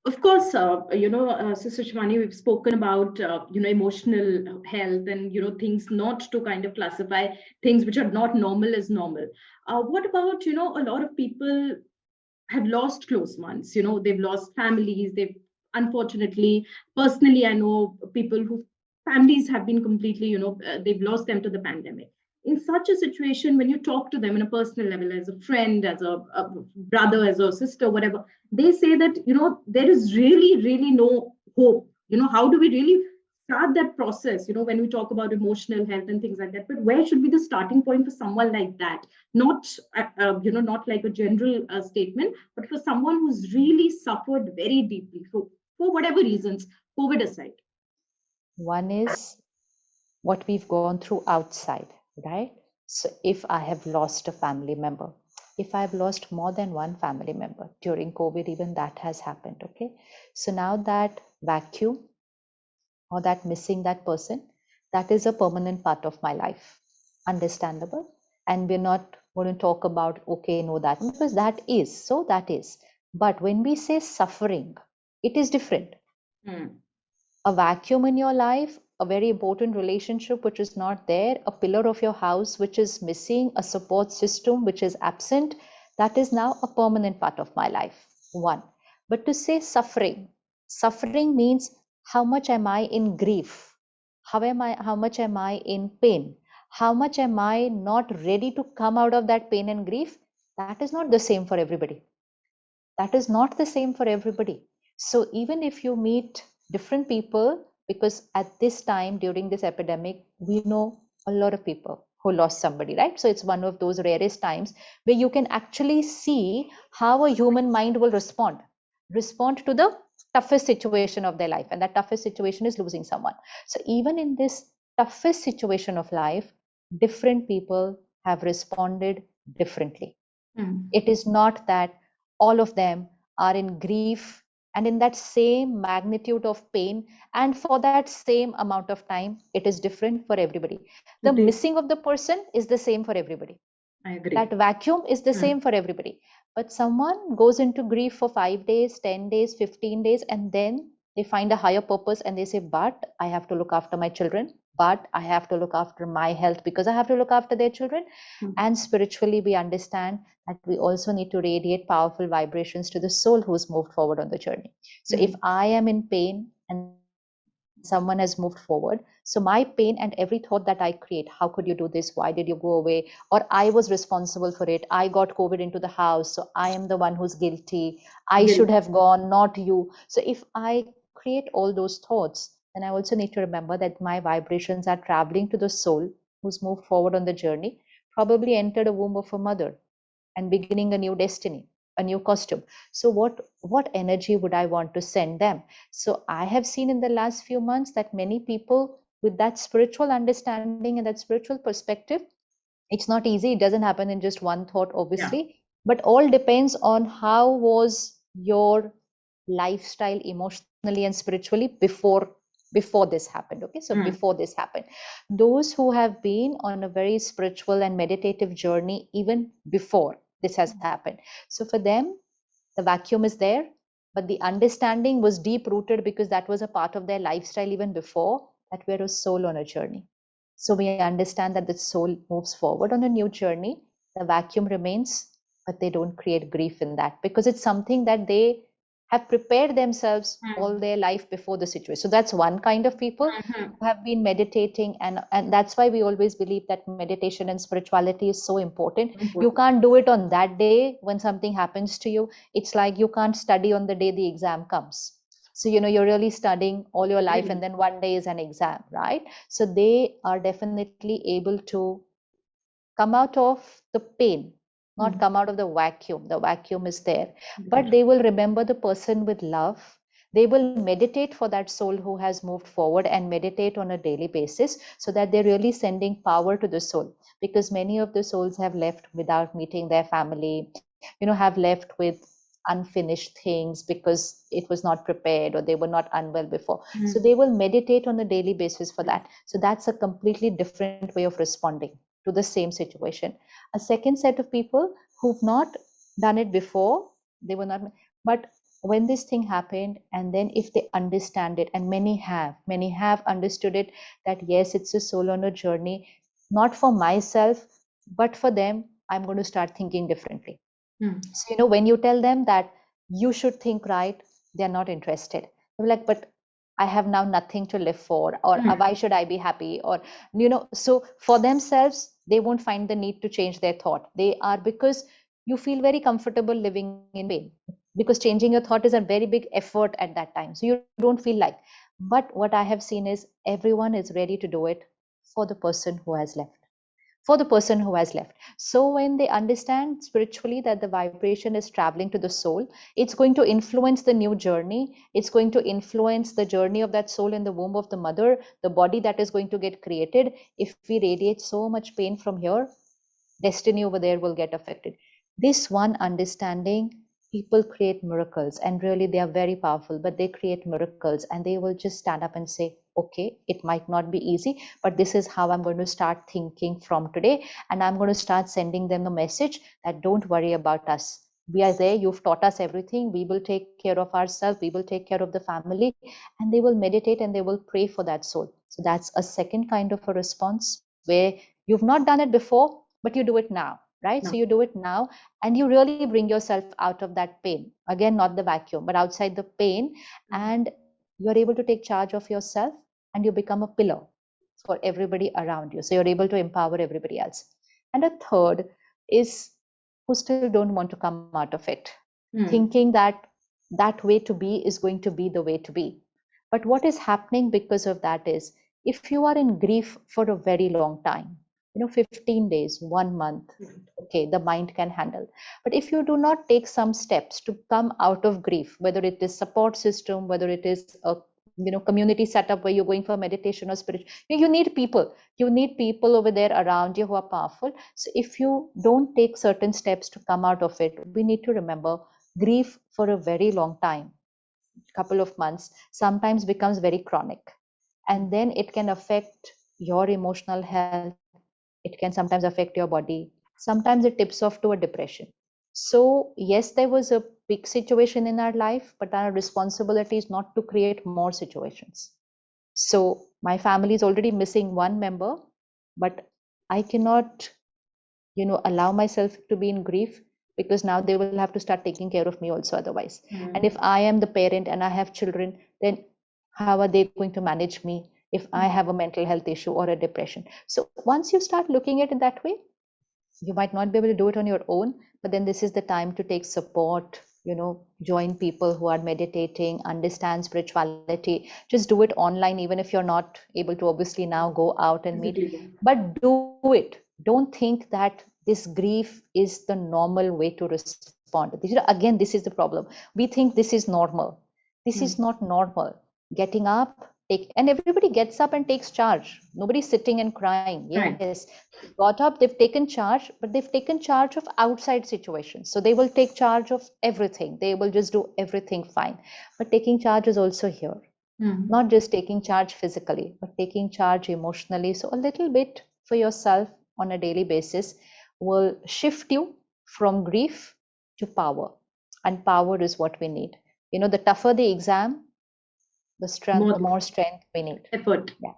Of course, Sister Shivani, we've spoken about, emotional health and, things not to kind of classify things which are not normal as normal. What about, a lot of people have lost close ones, they've lost families, they've unfortunately, personally, I know people whose families have been completely, they've lost them to the pandemic. In such a situation, when you talk to them in a personal level, as a friend, as a brother, as a sister, whatever, they say that, there is really, really no hope. How do we really start that process, when we talk about emotional health and things like that? But where should be the starting point for someone like that? Not, not like a general statement, but for someone who's really suffered very deeply for whatever reasons, COVID aside. One is what we've gone through outside, right? So if I have lost a family member, if I've lost more than one family member during COVID, even that has happened. Okay. So now that vacuum or that missing that person, that is a permanent part of my life. Understandable. And we're not going to talk about, okay, no, that, because that is, so that is. But when we say suffering, it is different. Hmm. A vacuum in your life, a very important relationship which is not there, a pillar of your house which is missing, a support system which is absent, that is now a permanent part of my life. One. But to say suffering, suffering means how much am I in grief? How much am I in pain? How much am I not ready to come out of that pain and grief? That is not the same for everybody. That is not the same for everybody. So even if you meet different people, because at this time during this epidemic, we know a lot of people who lost somebody, right? So it's one of those rarest times where you can actually see how a human mind will respond to the toughest situation of their life. And that toughest situation is losing someone. So even in this toughest situation of life, different people have responded differently. Hmm. It is not that all of them are in grief and in that same magnitude of pain, and for that same amount of time. It is different for everybody. The Totally, missing of the person is the same for everybody. I That agree. vacuum is the Hmm. same for everybody. But someone goes into grief for 5 days, 10 days, 15 days, and then they find a higher purpose and they say, but I have to look after my children, but I have to look after my health because I have to look after their children. Hmm. And spiritually, we understand that we also need to radiate powerful vibrations to the soul who's moved forward on the journey. So if Hmm. I am in pain and someone has moved forward, so my pain and every thought that I create, how could you do this? Why did you go away? Or I was responsible for it. I got COVID into the house, so I am the one who's guilty. I should Guilt. have gone, not you. So if I create all those thoughts, then I also need to remember that my vibrations are traveling to the soul who's moved forward on the journey, probably entered a womb of a mother and beginning a new destiny, a new costume. So what energy would I want to send them? So I have seen in the last few months that many people with that spiritual understanding and that spiritual perspective, it's not easy. It doesn't happen in just one thought, Yeah. obviously, but all depends on how was your lifestyle emotionally and spiritually before this happened. Okay, so Hmm. before this happened, those who have been on a very spiritual and meditative journey even before this has happened, so for them the vacuum is there, but the understanding was deep rooted because that was a part of their lifestyle even before, that we're a soul on a journey. So we understand that the soul moves forward on a new journey. The vacuum remains, but they don't create grief in that because it's something that they have prepared themselves all Hmm. their life before the situation. So that's one kind of people Hmm. who have been meditating, and that's why we always believe that meditation and spirituality is so important. You Important. can't do it on that day when something happens to you. It's like you can't study on the day the exam comes. So you're really studying all your life and Really. then one day is an exam, right? So they are definitely able to come out of the pain, not Hmm. come out of the vacuum. The vacuum is there, but Right. they will remember the person with love. They will meditate for that soul who has moved forward and meditate on a daily basis so that they're really sending power to the soul, because many of the souls have left without meeting their family, have left with unfinished things because it was not prepared or they were not unwell before. So Hmm. they will meditate on a daily basis for Right. that. So that's a completely different way of responding to the same situation. A second set of people who've not done it before, they were not, but when this thing happened, and then if they understand it, and many have understood it, that yes, it's a soul on a journey, not for myself, but for them, I'm going to start thinking differently. So, when you tell them that you should think right, they're not interested. They're like, but I have now nothing to live for, or why should I be happy? Or, so for themselves, they won't find the need to change their thought. They are, because you feel very comfortable living in pain, because changing your thought is a very big effort at that time. So you don't feel like. But what I have seen is everyone is ready to do it for the person who has left for the person who has left. So when they understand spiritually that the vibration is traveling to the soul, it's going to influence the new journey. It's going to influence the journey of that soul in the womb of the mother, the body that is going to get created. If we radiate so much pain from here, destiny over there will get affected. This one understanding, people create miracles, and really they are very powerful, but they create miracles, and they will just stand up and say, okay, it might not be easy, but this is how I'm going to start thinking from today. And I'm going to start sending them a message that don't worry about us. We are there. You've taught us everything. We will take care of ourselves. We will take care of the family. And they will meditate and they will pray for that soul. So that's a second kind of a response where you've not done it before, but you do it now, right? So you do it now, and you really bring yourself out of that pain. Again, not the vacuum, but outside the pain, and you're able to take charge of yourself, and you become a pillar for everybody around you. So you're able to empower everybody else. And a third is who still don't want to come out of it, thinking that that way to be is going to be the way to be. But what is happening because of that is, if you are in grief for a very long time, 15 days, 1 month, okay, the mind can handle. But if you do not take some steps to come out of grief, whether it is support system, whether it is a community setup where you're going for meditation or spiritual, you need people over there around you who are powerful. So if you don't take certain steps to come out of it, we need to remember, grief for a very long time, couple of months, sometimes becomes very chronic, and then it can affect your emotional health. It can sometimes affect your body. Sometimes it tips off to a depression. So yes, there was a big situation in our life, but our responsibility is not to create more situations. So my family is already missing one member, but I cannot, allow myself to be in grief, because now they will have to start taking care of me also otherwise. And if I am the parent and I have children, then how are they going to manage me if I have a mental health issue or a depression? So once you start looking at it that way, you might not be able to do it on your own, but then this is the time to take support, join people who are meditating, understand spirituality. Just do it online, even if you're not able to obviously now go out and meet, but do it. Don't think that this grief is the normal way to respond. Again, this is the problem. We think this is normal. This is not normal. Getting up, and everybody gets up and takes charge. Nobody's sitting and crying. Yes, got up, they've taken charge, but they've taken charge of outside situations. So they will take charge of everything. They will just do everything fine. But taking charge is also here. Not just taking charge physically, but taking charge emotionally. So a little bit for yourself on a daily basis will shift you from grief to power. And power is what we need. The tougher the exam, the more strength we need. Effort. Yeah.